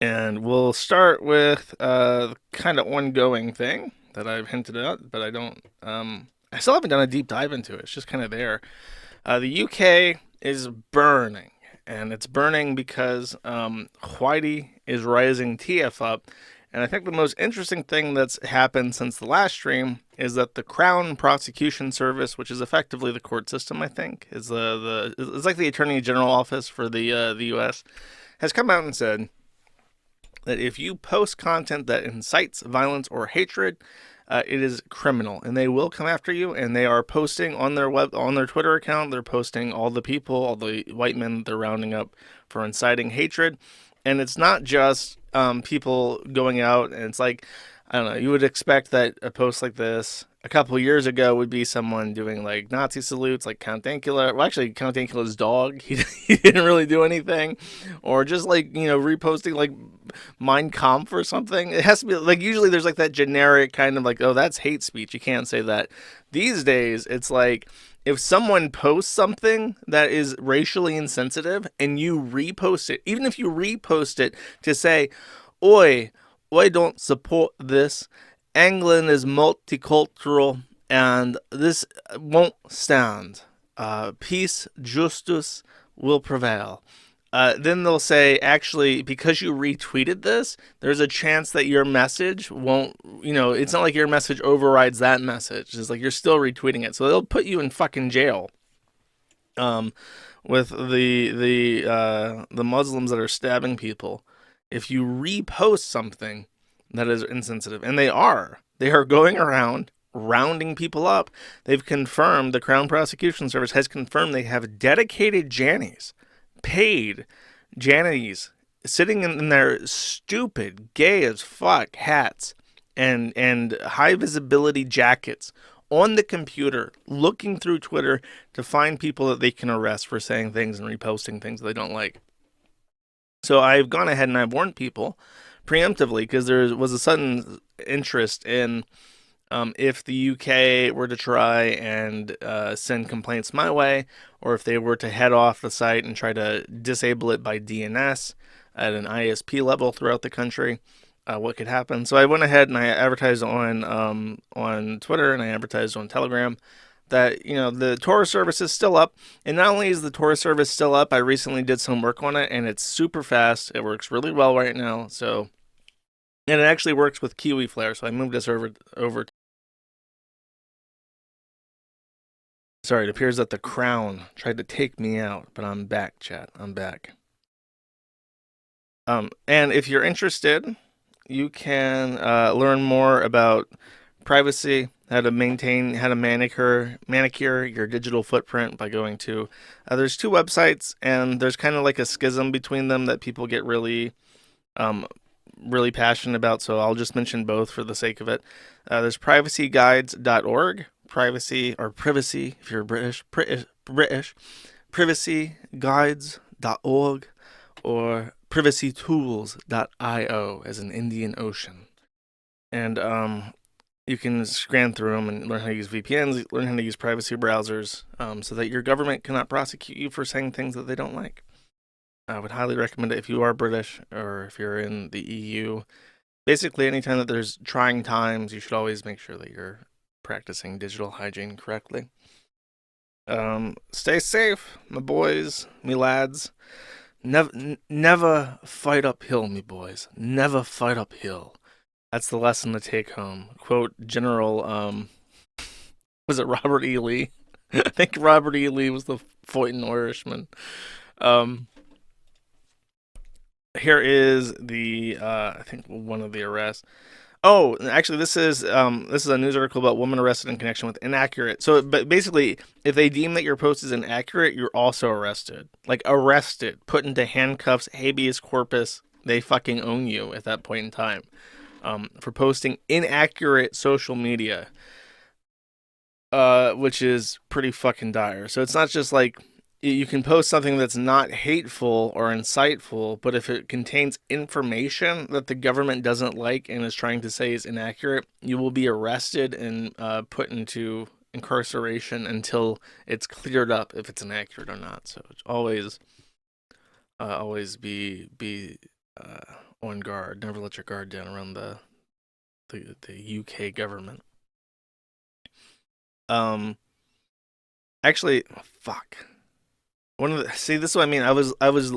And we'll start with kind of ongoing thing that I've hinted at, but I still haven't done a deep dive into it. It's just kind of there. The UK is burning, and it's burning because Whitey is rising TF up. And I think the most interesting thing that's happened since the last stream is that the Crown Prosecution Service, which is effectively the court system, I think, is it's like the Attorney General Office for the U.S., has come out and said that if you post content that incites violence or hatred, it is criminal, and they will come after you. And they are posting on their Twitter account. They're posting all the people, all the white men they're rounding up for inciting hatred, and it's not just people going out. And it's like, I don't know. You would expect that a post like this a couple of years ago would be someone doing like Nazi salutes, like Count Dankula. Well, actually, Count Dankula's dog. He didn't really do anything, or just like reposting like Mein Kampf or something. It has to be like usually there's like that generic kind of like, oh, that's hate speech. You can't say that. These days, it's like if someone posts something that is racially insensitive and you repost it, even if you repost it to say, oi, I don't support this. England is multicultural and this won't stand. Peace, justice will prevail. Then they'll say, actually, because you retweeted this, there's a chance that your message won't, it's not like your message overrides that message. It's like you're still retweeting it. So they'll put you in fucking jail. With the Muslims that are stabbing people, if you repost something that is insensitive, and they are going around rounding people up. They've confirmed, the Crown Prosecution Service has confirmed they have dedicated Jannies, paid Jannies, sitting in their stupid, gay as fuck hats and high visibility jackets on the computer, looking through Twitter to find people that they can arrest for saying things and reposting things that they don't like. So I've gone ahead and I've warned people preemptively because there was a sudden interest in if the UK were to try and send complaints my way, or if they were to head off the site and try to disable it by DNS at an ISP level throughout the country, what could happen. So I went ahead and I advertised on Twitter and I advertised on Telegram that the Tor service is still up. And not only is the Tor service still up, I recently did some work on it and it's super fast. It works really well right now. So, and it actually works with Kiwi Flare. So I moved this over. Sorry, it appears that the Crown tried to take me out, but I'm back, chat. I'm back. And if you're interested, you can learn more about privacy, how to manicure your digital footprint by going to. There's two websites, and there's kind of like a schism between them that people get really passionate about. So I'll just mention both for the sake of it. There's privacyguides.org, privacy if you're British, privacyguides.org, or privacytools.io as an Indian Ocean. And you can scan through them and learn how to use VPNs, learn how to use privacy browsers, so that your government cannot prosecute you for saying things that they don't like. I would highly recommend it if you are British or if you're in the EU. Basically, anytime that there's trying times, you should always make sure that you're practicing digital hygiene correctly. Stay safe, my boys, me lads. Never fight uphill, me boys. Never fight uphill. That's the lesson to take home. Quote General, was it Robert E. Lee? I think Robert E. Lee was the fighting Irishman. Here is the, I think one of the arrests. Oh, actually, this is a news article about woman arrested in connection with inaccurate. So, but basically, if they deem that your post is inaccurate, you're also arrested. Like arrested, put into handcuffs, habeas corpus. They fucking own you at that point in time, for posting inaccurate social media, which is pretty fucking dire. So it's not just like you can post something that's not hateful or insightful, but if it contains information that the government doesn't like and is trying to say is inaccurate, you will be arrested and put into incarceration until it's cleared up if it's inaccurate or not. So always be on guard. Never let your guard down around the UK government. Um, actually, fuck. See, this is what I mean. I was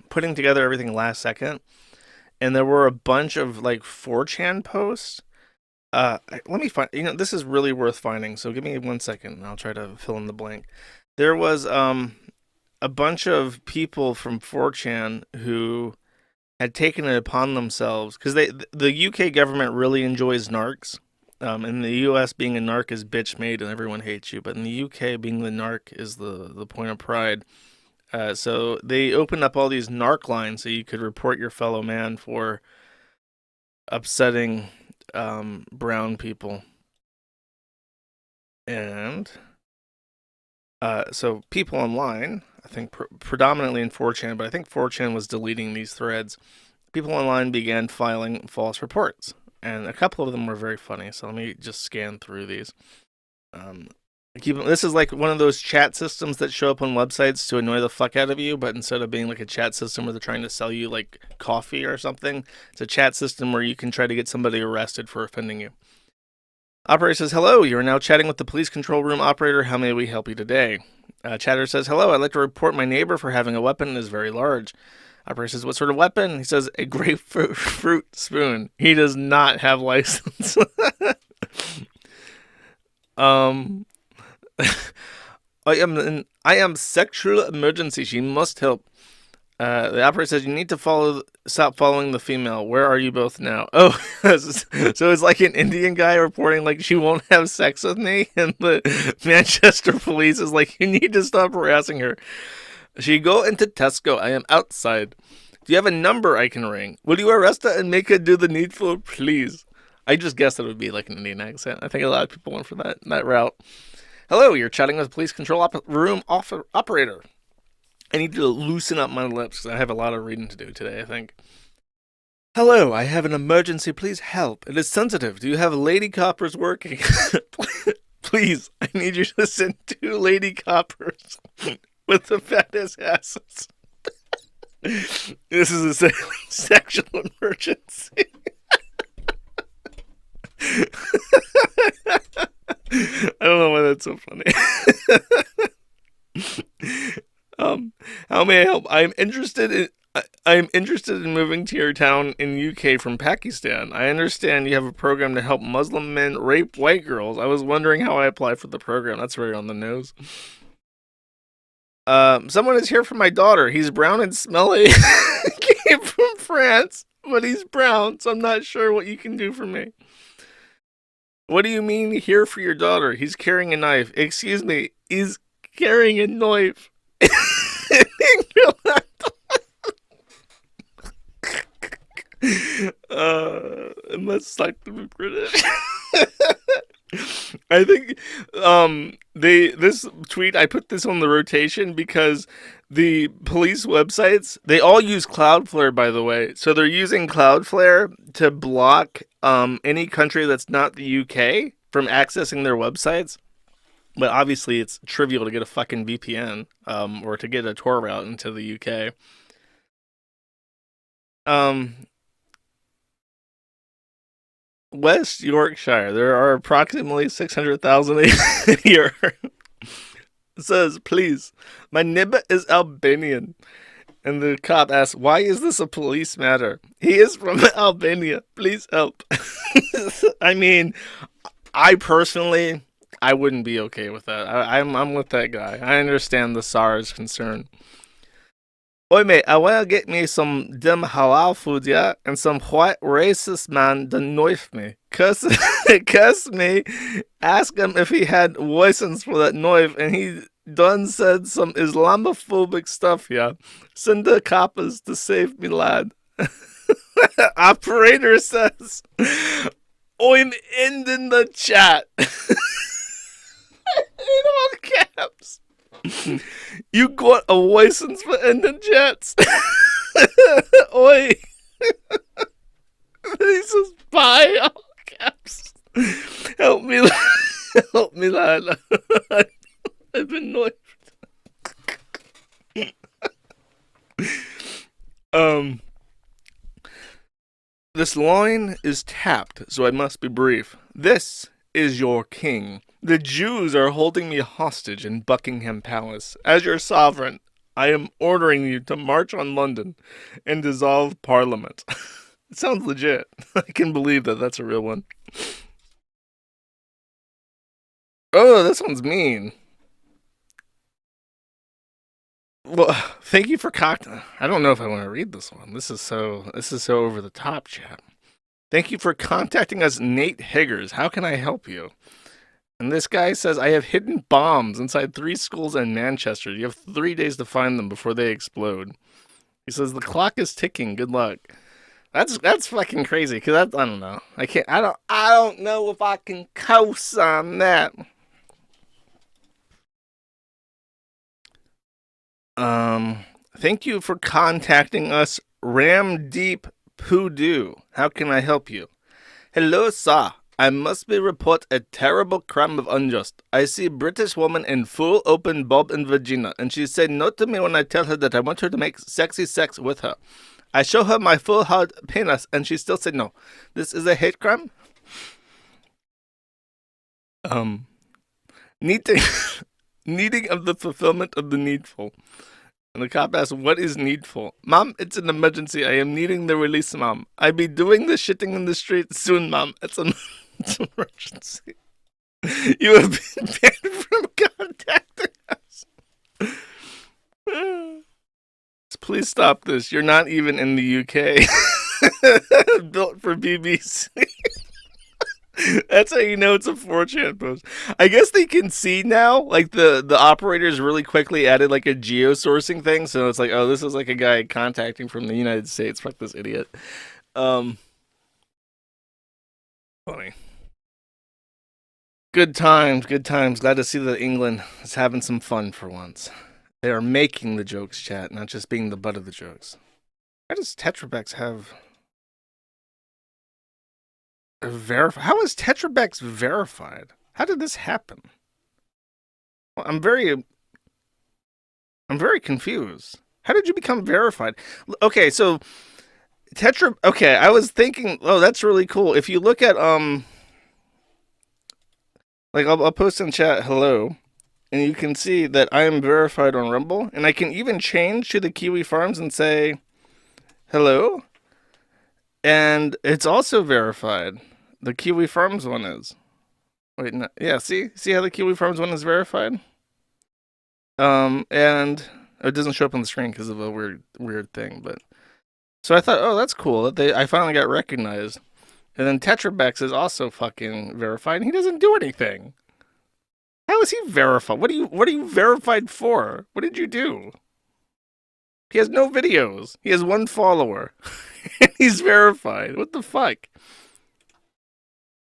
putting together everything last second, and there were a bunch of like 4chan posts. Let me find. This is really worth finding. So give me 1 second, and I'll try to fill in the blank. There was a bunch of people from 4chan who had taken it upon themselves because the UK government really enjoys narcs. In the US, being a narc is bitch made and everyone hates you, but in the UK, being the narc is the point of pride. So they opened up all these narc lines so you could report your fellow man for upsetting brown people. And so people online, I think predominantly in 4chan, but I think 4chan was deleting these threads. People online began filing false reports, and a couple of them were very funny. So let me just scan through these. This is like one of those chat systems that show up on websites to annoy the fuck out of you, but instead of being like a chat system where they're trying to sell you like coffee or something, it's a chat system where you can try to get somebody arrested for offending you. Operator says, hello, you are now chatting with the police control room operator. How may we help you today? Chatter says, hello, I'd like to report my neighbor for having a weapon that is very large. Operator says, what sort of weapon? He says, a grapefruit spoon. He does not have license. I am sexual emergency. She must help. The operator says you need to stop following the female. Where are you both now? Oh, so it's like an Indian guy reporting like she won't have sex with me, and the Manchester police is like, you need to stop harassing her. She go into Tesco. I am outside. Do you have a number I can ring? Will you arrest her and make her do the needful, please? I just guessed it would be like an Indian accent. I think a lot of people went for that route. Hello, you're chatting with police control room operator. I need to loosen up my lips because I have a lot of reading to do today, I think. Hello, I have an emergency. Please help. It is sensitive. Do you have lady coppers working? Please, I need you to send 2 lady coppers with the fattest asses. This is a sexual emergency. I don't know why that's so funny. How may I help? I'm interested in moving to your town in UK from Pakistan. I understand you have a program to help Muslim men rape white girls. I was wondering how I apply for the program. That's very on the nose. Someone is here for my daughter. He's brown and smelly. Came from France, but he's brown, so I'm not sure what you can do for me. What do you mean here for your daughter? He's carrying a knife. Excuse me, he's carrying a knife. It must suck to be British. I think this tweet, I put this on the rotation because the police websites, they all use Cloudflare, by the way. So they're using Cloudflare to block any country that's not the UK from accessing their websites. But obviously it's trivial to get a fucking VPN or to get a Tor route into the UK. West Yorkshire, there are approximately 600,000 here. It says, please, my neighbor is Albanian. And the cop asks, why is this a police matter? He is from Albania. Please help. I mean, I personally, I wouldn't be okay with that. I'm with that guy. I understand the SARS concern. Oi, mate, I want to get me some dim halal food, yeah? And some white racist man done knife me. Cuss me. Ask him if he had license for that knife, and he done said some Islamophobic stuff, yeah? Send the coppers to save me, lad. Operator says, I'm ending the chat. In all caps. You got a license for ending chats? Oi. He says, bye, all caps. Help me, help me, lad. I've been knifed. This line is tapped, so I must be brief. This is your king. The Jews are holding me hostage in Buckingham Palace. As your sovereign, I am ordering you to march on London and dissolve Parliament. It sounds legit. I can believe that that's a real one. Oh, this one's mean. Well, thank you for I don't know if I want to read this one. This is so over the top, chat. Thank you for contacting us, Nate Higgers. How can I help you? And this guy says, I have hidden bombs inside 3 schools in Manchester. You have 3 days to find them before they explode. He says, the clock is ticking. Good luck. That's fucking crazy. Cause I don't know. I don't know if I can co-sign that. Thank you for contacting us, Ramdeep Poodoo. How can I help you? Hello, sir. I must be report a terrible crime of unjust. I see British woman in full open bulb and vagina, and she said no to me when I tell her that I want her to make sexy sex with her. I show her my full hard penis, and she still said no. This is a hate crime? Needing, needing of the fulfillment of the needful. And the cop asks, what is needful? Mom, it's an emergency. I am needing the release, Mom. I be doing the shitting in the street soon, Mom. It's an emergency. You have been banned from contacting us. Please stop this. You're not even in the UK. Built for BBC. That's how you know it's a 4chan post. I guess they can see now, like the operators really quickly added like a geo-sourcing thing, so it's like, oh, this is like a guy contacting from the United States. Fuck this idiot. Funny. Good times, good times. Glad to see that England is having some fun for once. They are making the jokes, chat, not just being the butt of the jokes. Why does Tetrabex have How is Tetrabex verified? How did this happen? Well, I'm very confused. How did you become verified? Okay, so Okay, I was thinking. Oh, that's really cool. If you look at like I'll post in chat hello, and you can see that I am verified on Rumble, and I can even change to the Kiwi Farms and say hello, and it's also verified. The Kiwi Farms one is. Wait, no, yeah. See how the Kiwi Farms one is verified. And it doesn't show up on the screen because of a weird thing. But so I thought, oh, that's cool that I finally got recognized. And then Tetrabex is also fucking verified, and he doesn't do anything. How is he verified? What are you verified for? What did you do? He has no videos. He has 1 follower. He's verified. What the fuck?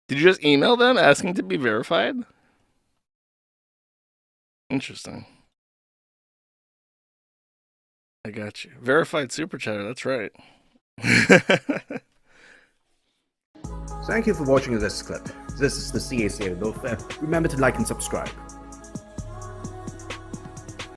Did you just email them asking to be verified? Interesting. I got you. Verified super chatter, that's right. Thank you for watching this clip. This is the CACA. Remember to like and subscribe.